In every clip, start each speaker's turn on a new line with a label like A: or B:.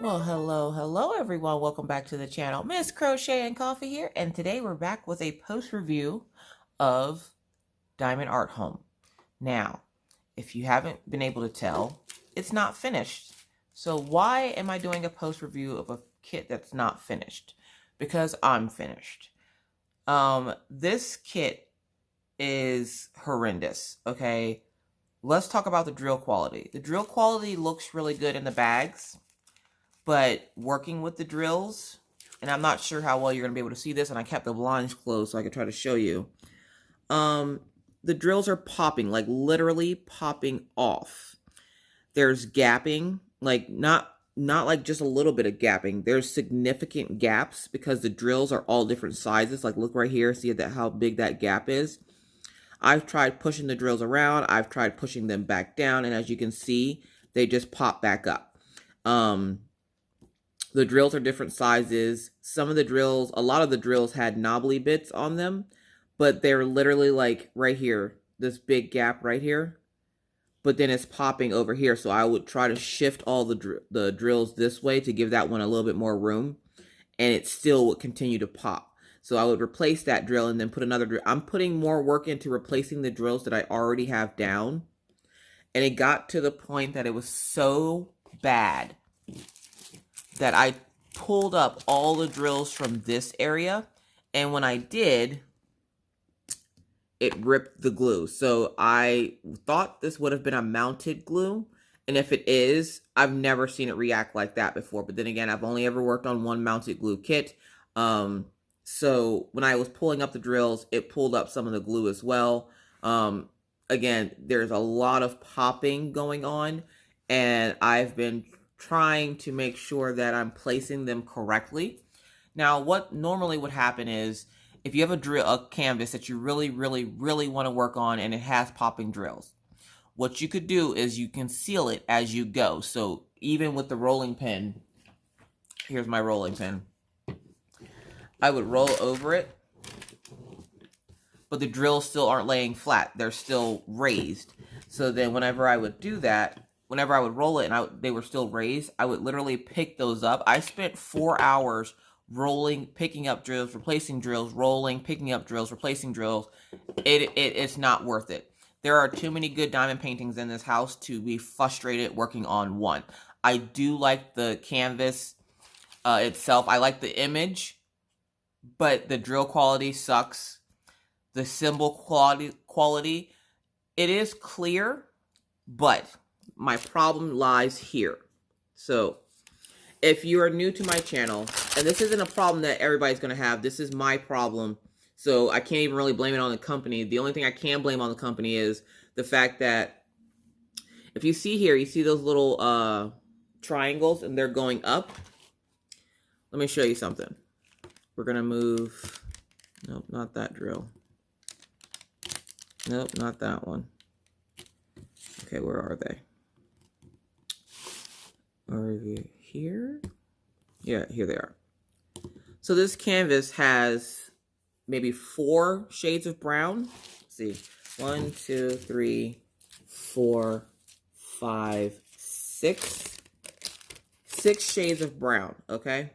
A: Well, hello everyone. Welcome back to the channel. Miss Crochet and Coffee here, and today we're back with a post review of Diamond Art Home. Now, if you haven't been able to tell, it's not finished. So why am I doing a post review of a kit that's not finished? Because I'm finished. This kit is horrendous, okay? Let's talk about the drill quality. The drill quality looks really good in the bags. But working with the drills, and I'm not sure how well you're going to be able to see this, and I kept the blinds closed so I could try to show you. The drills are popping, like literally popping off. There's gapping, like not like just a little bit of gapping. There's significant gaps because the drills are all different sizes. Like look right here, see that how big that gap is. I've tried pushing the drills around. I've tried pushing them back down, and as you can see, they just pop back up. The drills are different sizes. Some of the drills, a lot of the drills had knobbly bits on them, but they're literally like right here, this big gap right here, but then it's popping over here. So I would try to shift all the drills this way to give that one a little bit more room, and it still would continue to pop. So I would replace that drill and then put another drill. I'm putting more work into replacing the drills that I already have down. And it got to the point that it was so bad that I pulled up all the drills from this area, and when I did, it ripped the glue. So I thought this would have been a mounted glue, and if it is, I've never seen it react like that before. But then again, I've only ever worked on one mounted glue kit. So when I was pulling up the drills, it pulled up some of the glue as well. Again, there's a lot of popping going on, and I've been trying to make sure that I'm placing them correctly. Now, what normally would happen is if you have a canvas that you really want to work on and it has popping drills, what you could do is you can seal it as you go. So even with the rolling pin, here's my rolling pin, I would roll over it, but the drills still aren't laying flat. They're still raised. So then whenever I would do that, whenever I would roll it and they were still raised, I would literally pick those up. I spent 4 hours rolling, picking up drills, replacing drills, rolling, picking up drills, replacing drills. It's not worth it. There are too many good diamond paintings in this house to be frustrated working on one. I do like the canvas itself. I like the image, but the drill quality sucks. The symbol quality, it is clear, but my problem lies here. So if you are new to my channel, and this isn't a problem that everybody's going to have, this is my problem, so I can't even really blame it on the company. The only thing I can blame on the company is the fact that if you see here, you see those little triangles and they're going up. Let me show you something. We're going to move, nope, not that drill. Nope, not that one. Okay, where are they? Are they here? Yeah, here they are. So this canvas has maybe 4 shades of brown. Let's see, 1, 2, 3, 4, 5, 6. 6 shades of brown, okay?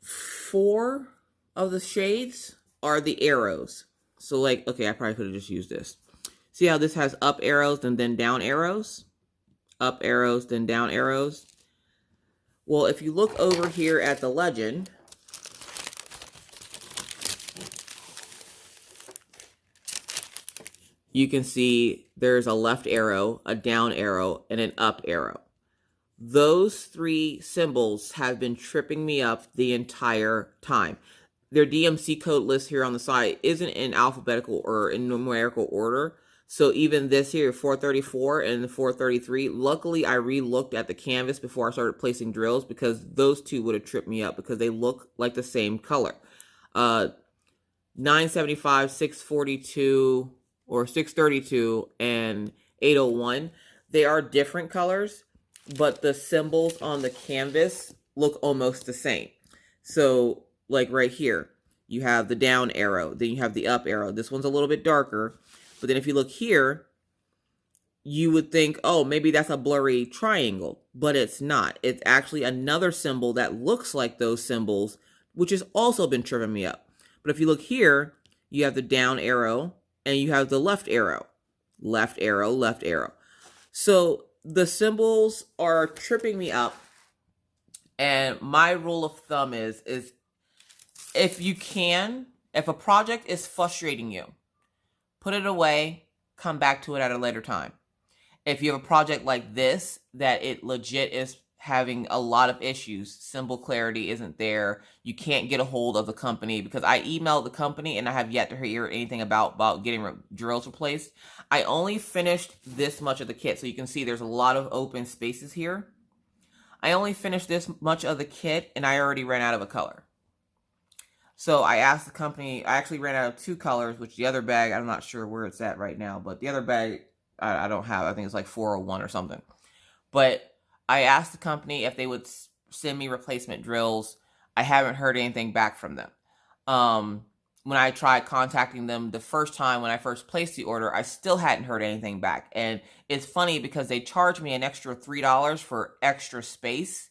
A: 4 of the shades are the arrows. So like, okay, I probably could have just used this. See how this has up arrows and then down arrows? Up arrows, then down arrows. Well, if you look over here at the legend, you can see there's a left arrow, a down arrow, and an up arrow. Those 3 symbols have been tripping me up the entire time. Their DMC code list here on the side isn't in alphabetical or in numerical order. So even this here, 434 and 433, luckily I re-looked at the canvas before I started placing drills because those 2 would have tripped me up because they look like the same color. 975, 642, or 632, and 801, they are different colors, but the symbols on the canvas look almost the same. So like right here, you have the down arrow, then you have the up arrow. This one's a little bit darker. But then if you look here, you would think, oh, maybe that's a blurry triangle, but it's not. It's actually another symbol that looks like those symbols, which has also been tripping me up. But if you look here, you have the down arrow and you have the left arrow, left arrow, left arrow. So the symbols are tripping me up. And my rule of thumb is if you can, if a project is frustrating you, put it away, come back to it at a later time. If you have a project like this, that it legit is having a lot of issues, symbol clarity isn't there, you can't get a hold of the company, because I emailed the company and I have yet to hear anything about getting drills replaced. I only finished this much of the kit, so you can see there's a lot of open spaces here. I only finished this much of the kit and I already ran out of a color. So I asked the company, I actually ran out of 2 colors, which the other bag, I'm not sure where it's at right now, but the other bag, I don't have, I think it's like 401 or something. But I asked the company if they would send me replacement drills. I haven't heard anything back from them. When I tried contacting them the first time when I first placed the order, I still hadn't heard anything back. And it's funny because they charged me an extra $3 for extra space,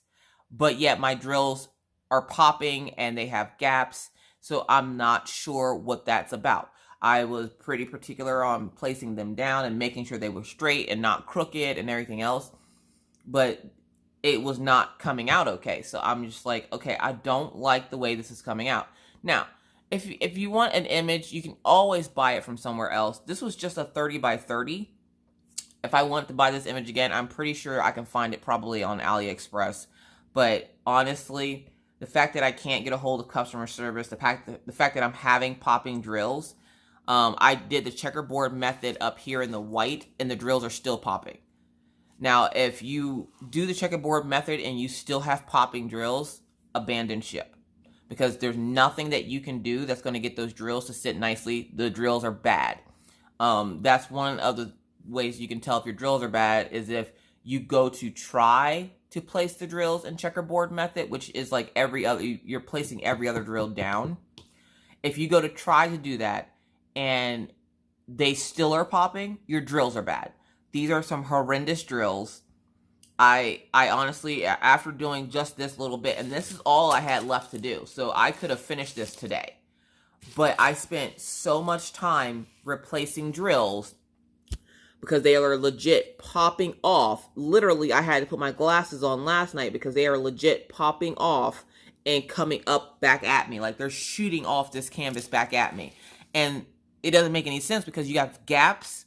A: but yet my drills are popping and they have gaps. So I'm not sure what that's about. I was pretty particular on placing them down and making sure they were straight and not crooked and everything else. But it was not coming out okay. So I'm just like, okay, I don't like the way this is coming out. Now, if you want an image, you can always buy it from somewhere else. This was just a 30 by 30. If I want to buy this image again, I'm pretty sure I can find it probably on AliExpress. But honestly, the fact that I can't get a hold of customer service, the fact that I'm having popping drills, I did the checkerboard method up here in the white, and the drills are still popping. Now, if you do the checkerboard method and you still have popping drills, abandon ship. Because there's nothing that you can do that's going to get those drills to sit nicely. The drills are bad. That's one of the ways you can tell if your drills are bad, is if you go to try to place the drills in checkerboard method, which is like you're placing every other drill down. If you go to try to do that and they still are popping, your drills are bad. These are some horrendous drills. I honestly, after doing just this little bit, and this is all I had left to do, so I could have finished this today. But I spent so much time replacing drills because they are legit popping off. Literally, I had to put my glasses on last night because they are legit popping off and coming up back at me. Like they're shooting off this canvas back at me. And it doesn't make any sense because you have gaps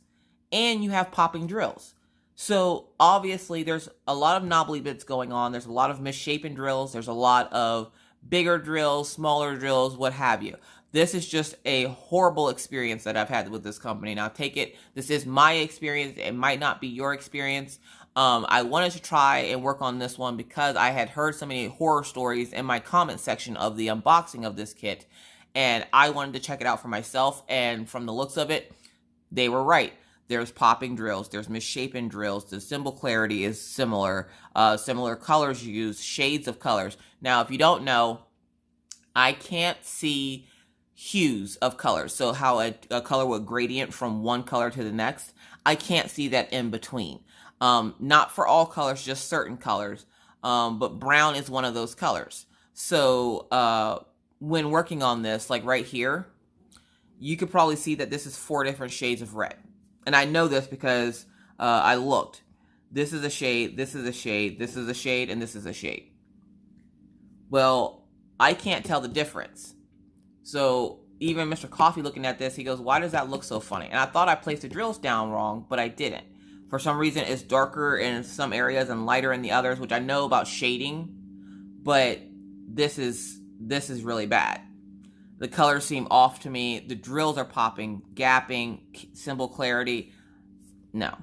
A: and you have popping drills. So obviously there's a lot of knobbly bits going on. There's a lot of misshapen drills. There's a lot of bigger drills, smaller drills, what have you. This is just a horrible experience that I've had with this company. Now take it, this is my experience. It might not be your experience. I wanted to try and work on this one because I had heard so many horror stories in my comment section of the unboxing of this kit. And I wanted to check it out for myself. And from the looks of it, they were right. There's popping drills, there's misshapen drills, the symbol clarity is similar, similar colors used, shades of colors. Now, if you don't know, I can't see hues of colors. So how a color would gradient from one color to the next, I can't see that in between. Not for all colors, just certain colors, but brown is one of those colors. So when working on this, like right here, you could probably see that this is 4 different shades of red. And I know this because I looked. This is a shade, this is a shade, this is a shade, and this is a shade. Well, I can't tell the difference. So even Mr. Coffee looking at this, he goes, why does that look so funny? And I thought I placed the drills down wrong, but I didn't. For some reason, it's darker in some areas and lighter in the others, which I know about shading, but this is really bad. The colors seem off to me. The drills are popping, gapping, symbol clarity. No.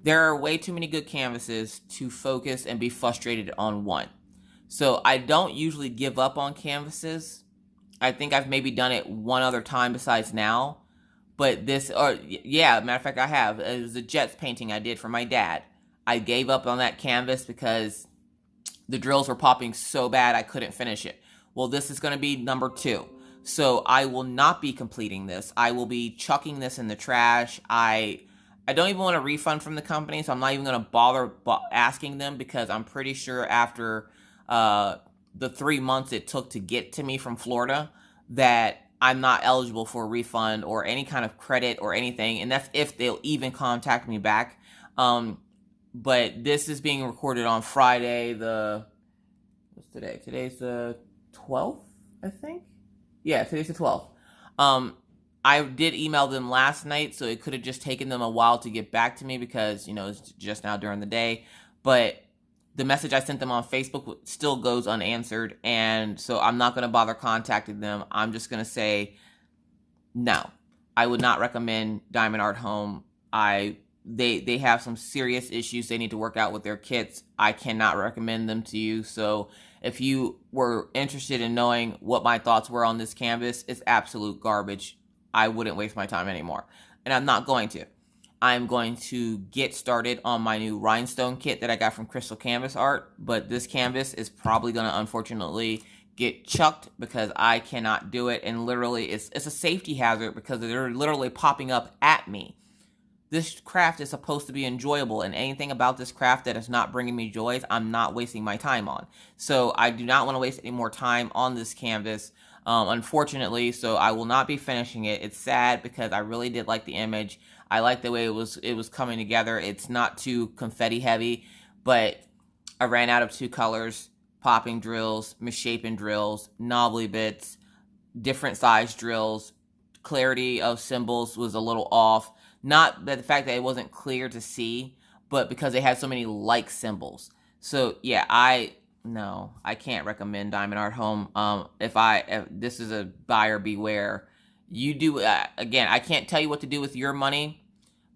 A: There are way too many good canvases to focus and be frustrated on one. So I don't usually give up on canvases. I think I've maybe done it one other time besides now. But this, matter of fact, I have. It was a Jets painting I did for my dad. I gave up on that canvas because the drills were popping so bad I couldn't finish it. Well, this is going to be number 2. So I will not be completing this. I will be chucking this in the trash. I I don't even want a refund from the company, so I'm not even going to bother asking them, because I'm pretty sure after the 3 months it took to get to me from Florida that I'm not eligible for a refund or any kind of credit or anything, and that's if they'll even contact me back. But this is being recorded on Friday, what's today? Today's the 12th, I think? Yeah, today's the 12th. I did email them last night, so it could have just taken them a while to get back to me because, it's just now during the day. But the message I sent them on Facebook still goes unanswered, and so I'm not going to bother contacting them. I'm just going to say, no, I would not recommend Diamond Art Home. They have some serious issues they need to work out with their kits. I cannot recommend them to you. So if you were interested in knowing what my thoughts were on this canvas, it's absolute garbage. I wouldn't waste my time anymore. And I'm not going to. I'm going to get started on my new rhinestone kit that I got from Crystal Canvas Art. But this canvas is probably going to, unfortunately, get chucked because I cannot do it. And literally, it's a safety hazard because they're literally popping up at me. This craft is supposed to be enjoyable, and anything about this craft that is not bringing me joy, I'm not wasting my time on. So I do not want to waste any more time on this canvas, unfortunately, so I will not be finishing it. It's sad because I really did like the image. I like the way it was coming together. It's not too confetti heavy, but I ran out of 2 colors, popping drills, misshapen drills, knobbly bits, different size drills. Clarity of symbols was a little off. Not that the fact that it wasn't clear to see, but because they had so many like symbols. So yeah, I can't recommend Diamond Art Home. If this is a buyer beware. You do, again, I can't tell you what to do with your money,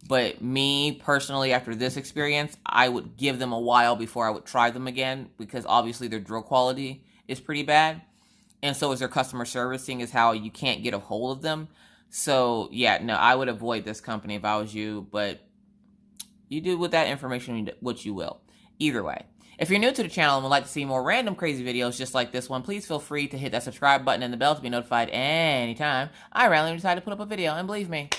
A: but me personally, after this experience, I would give them a while before I would try them again, because obviously their drill quality is pretty bad. And so is their customer servicing, is how you can't get a hold of them. So, yeah, no, I would avoid this company if I was you, but you do with that information what you will. Either way, if you're new to the channel and would like to see more random crazy videos just like this one, please feel free to hit that subscribe button and the bell to be notified anytime I randomly decide to put up a video. And believe me,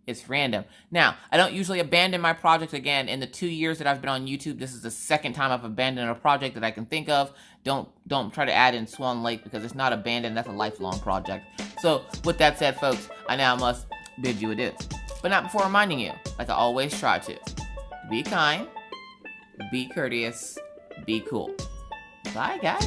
A: it's random. Now, I don't usually abandon my projects. Again, in the 2 years that I've been on YouTube, this is the second time I've abandoned a project that I can think of. Don't try to add in Swan Lake because it's not abandoned. That's a lifelong project. So, with that said, folks, I now must bid you adieu. But not before reminding you, like I always try to, be kind, be courteous, be cool. Bye, guys.